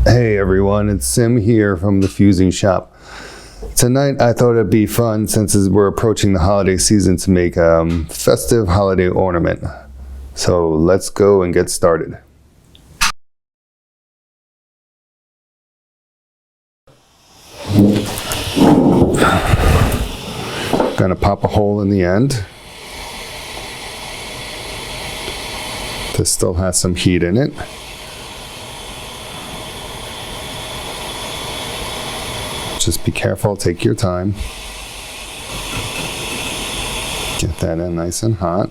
Hey everyone, it's Sim here from the Fusing Shop. Tonight I thought it'd be fun, since we're approaching the holiday season, to make a festive holiday ornament. So let's go and get started. Gonna pop a hole in the end. This still has some heat in it. Just be careful, take your time. Get that in nice and hot.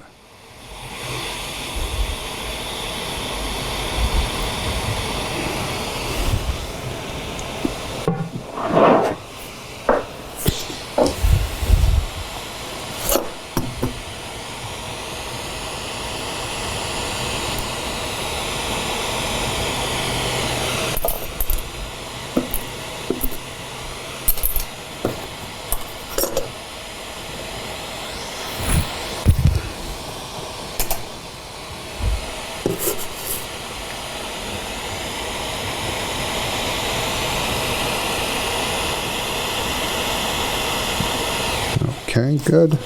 Okay, good.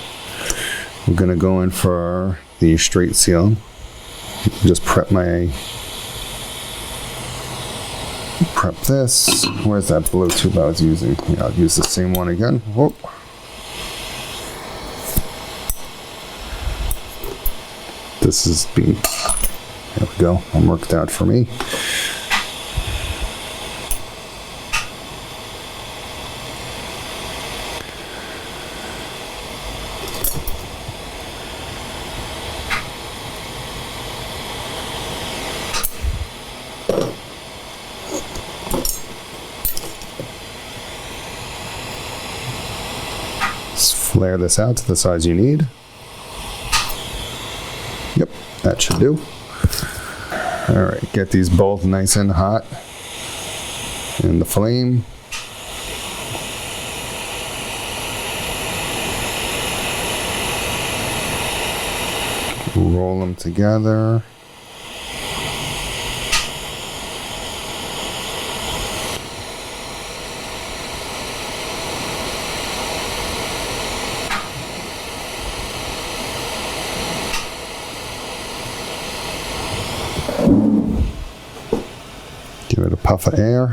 I'm gonna go in for the straight seal. Just prep this. Where's that blue tube I was using? Yeah, I'll use the same one again. Whoop. This is being, there we go, it worked out for me. Flare this out to the size you need. Yep, that should do. All right, get these both nice and hot in the flame. Roll them together. Give it a puff of air.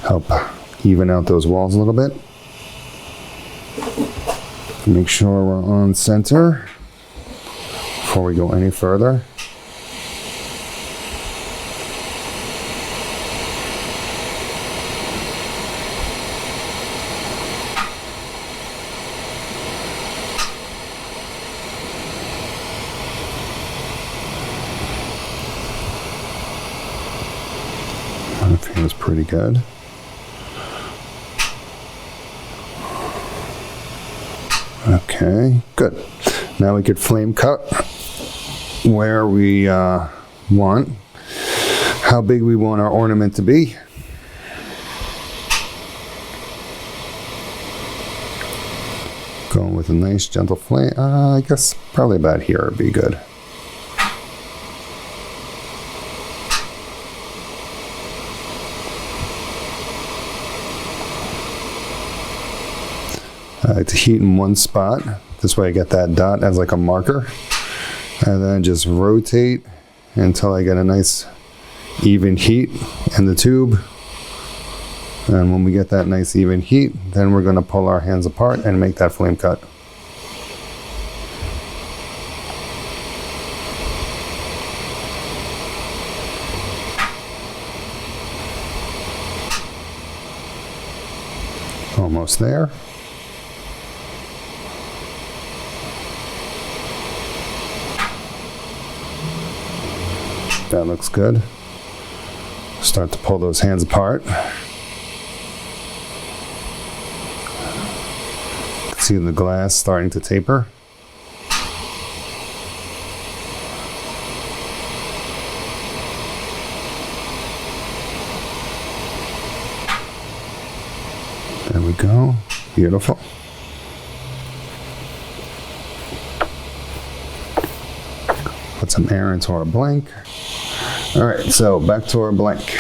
Help even out those walls a little bit. Make sure we're on center before we go any further. That feels pretty good. Okay, good. Now we could flame cut where we want, how big we want our ornament to be. Going with a nice gentle flame. I guess probably about here would be good. I like to heat in one spot. This way I get that dot as like a marker. And then just rotate until I get a nice even heat in the tube. And when we get that nice even heat, then we're going to pull our hands apart and make that flame cut. Almost there. That looks good. Start to pull those hands apart. See the glass starting to taper. There we go. Beautiful. Put some air into our blank. All right, so back to our blank.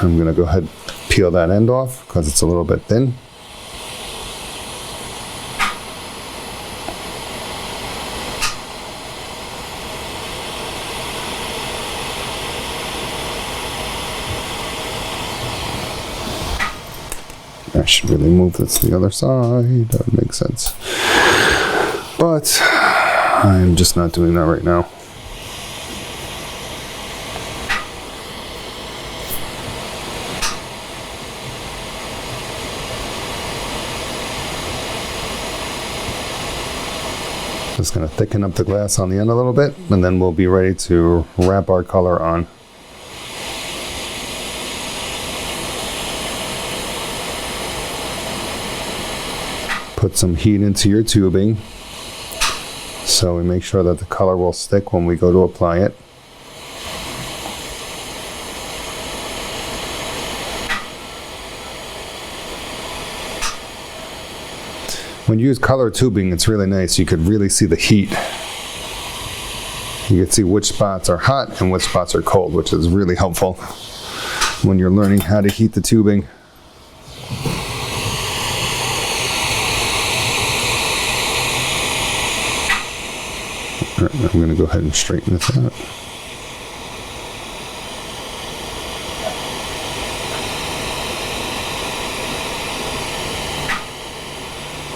I'm gonna go ahead and peel that end off because it's a little bit thin. I should really move this to the other side. That would make sense. But I'm just not doing that right now. Just going to thicken up the glass on the end a little bit, and then we'll be ready to wrap our color on. Put some heat into your tubing so we make sure that the color will stick when we go to apply it. When you use color tubing, it's really nice. You could really see the heat. You can see which spots are hot and which spots are cold, which is really helpful when you're learning how to heat the tubing. All right, I'm going to go ahead and straighten this out.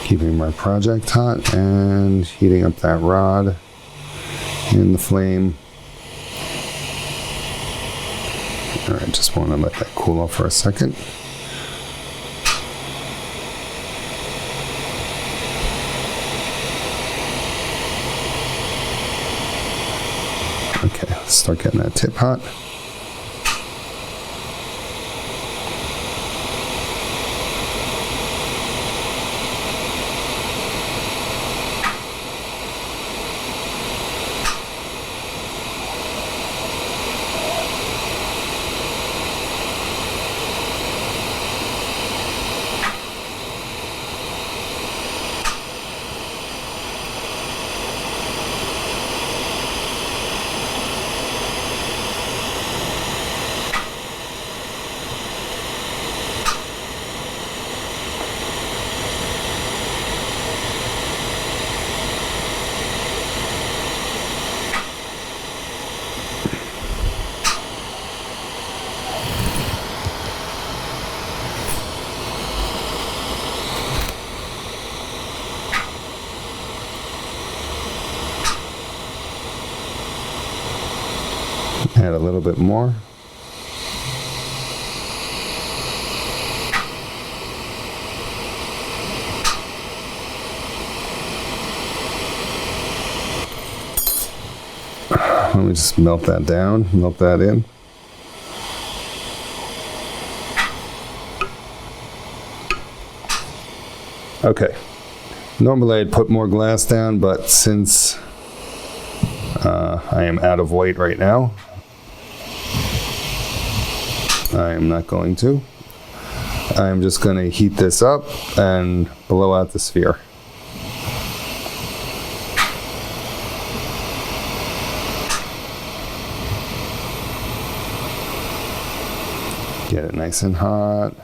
Keeping my project hot and heating up that rod in the flame. All right, just want to let that cool off for a second. Okay, let's start getting that tip hot. Add a little bit more. Let me just melt that down, melt that in. Okay. Normally I'd put more glass down, but since I am out of white right now, I am not going to. I'm just going to heat this up and blow out the sphere. Get it nice and hot.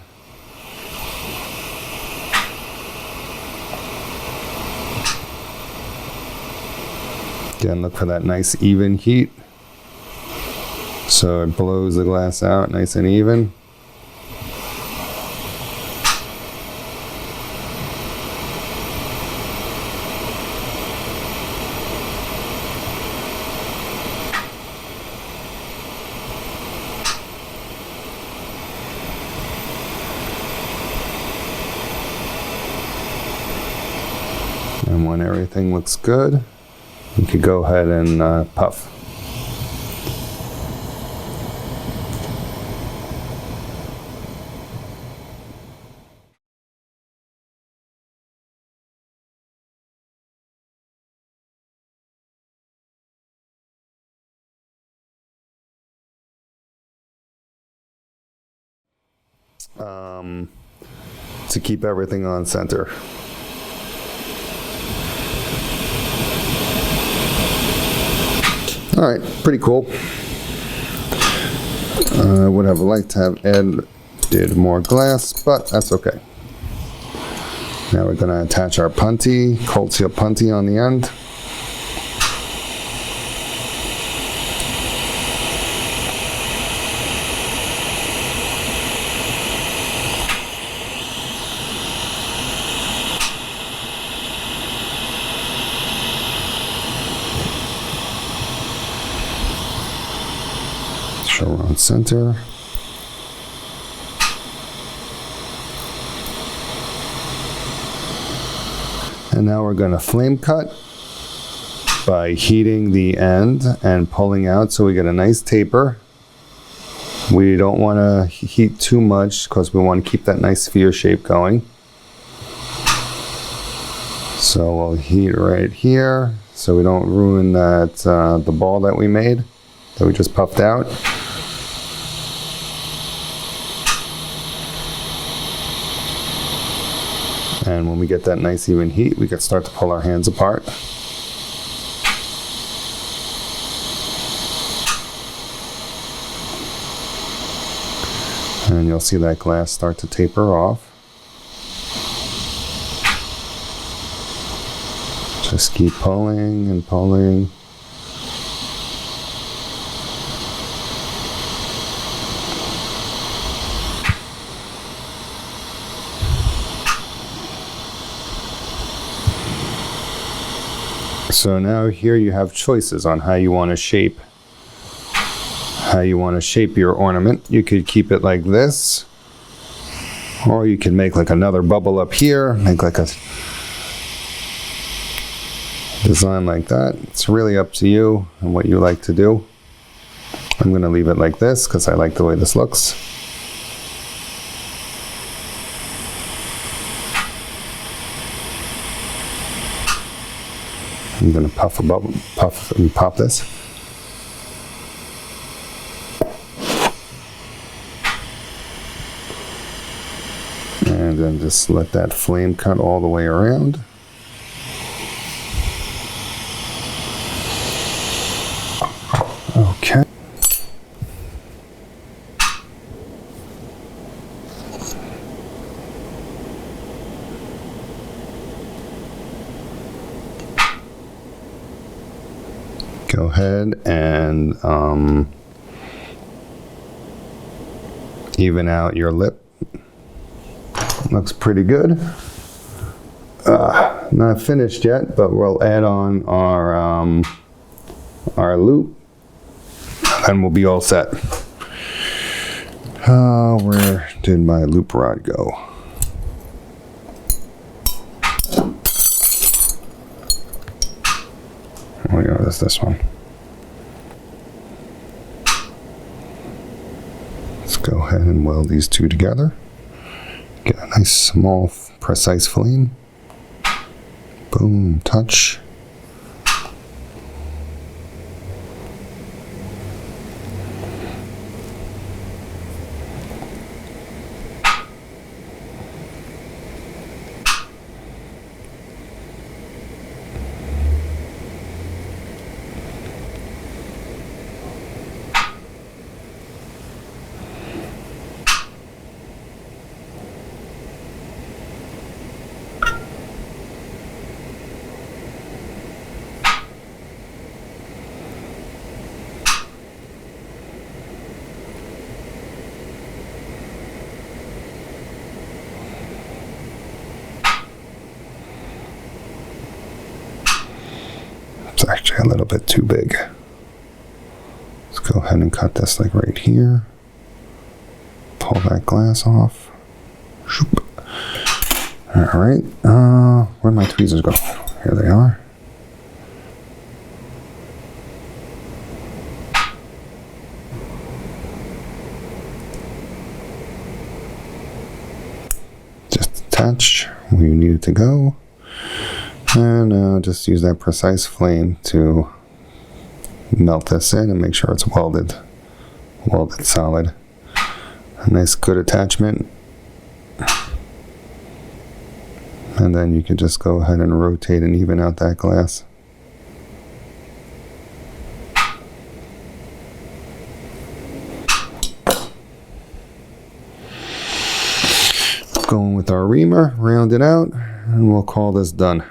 Again, look for that nice even heat. So it blows the glass out nice and even. And when everything looks good, you could go ahead and puff. To keep everything on center. All right, pretty cool. I would have liked to have added more glass, but that's okay. Now we're going to attach our punty, cold seal punty on the end. Show around center. And now we're going to flame cut by heating the end and pulling out so we get a nice taper. We don't want to heat too much because we want to keep that nice sphere shape going. So we'll heat right here so we don't ruin that the ball that we made, that we just puffed out. And when we get that nice even heat, we can start to pull our hands apart. And you'll see that glass start to taper off. Just keep pulling and pulling. So now here you have choices on how you want to shape your ornament. You could keep it like this, or you can make like another bubble up here, make like a design like that. It's really up to you and what you like to do. I'm going to leave it like this because I like the way this looks. I'm going to puff a bubble, puff and pop this. And then just let that flame cut all the way around. Okay. Go ahead and even out your lip. Looks pretty good. Not finished yet, but we'll add on our loop and we'll be all set. Where did my loop rod go? Oh yeah, that's this one. Let's go ahead and weld these two together. Get a nice small precise flame. Boom, touch. It's actually a little bit too big. Let's go ahead and cut this like right here. Pull that glass off. Shoop. All right. Where'd my tweezers go? Here they are. Just attach where you need it to go. And just use that precise flame to melt this in and make sure it's welded solid. A nice good attachment. And then you can just go ahead and rotate and even out that glass. Going with our reamer, round it out, and we'll call this done.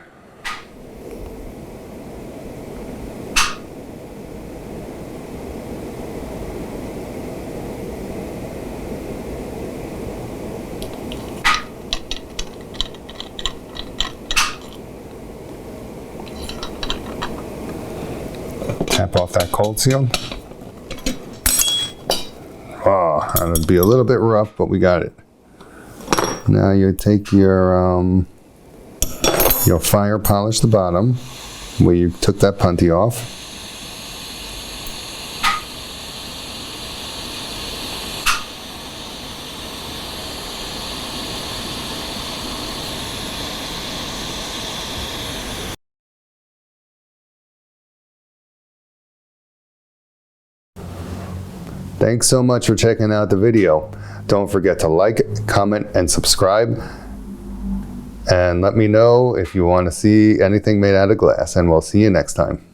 Tap off that cold seal. Oh, that'd be a little bit rough, but we got it. Now you take your fire polish the bottom where you took that punty off. Thanks so much for checking out the video. Don't forget to like, comment, and subscribe. And let me know if you want to see anything made out of glass, and we'll see you next time.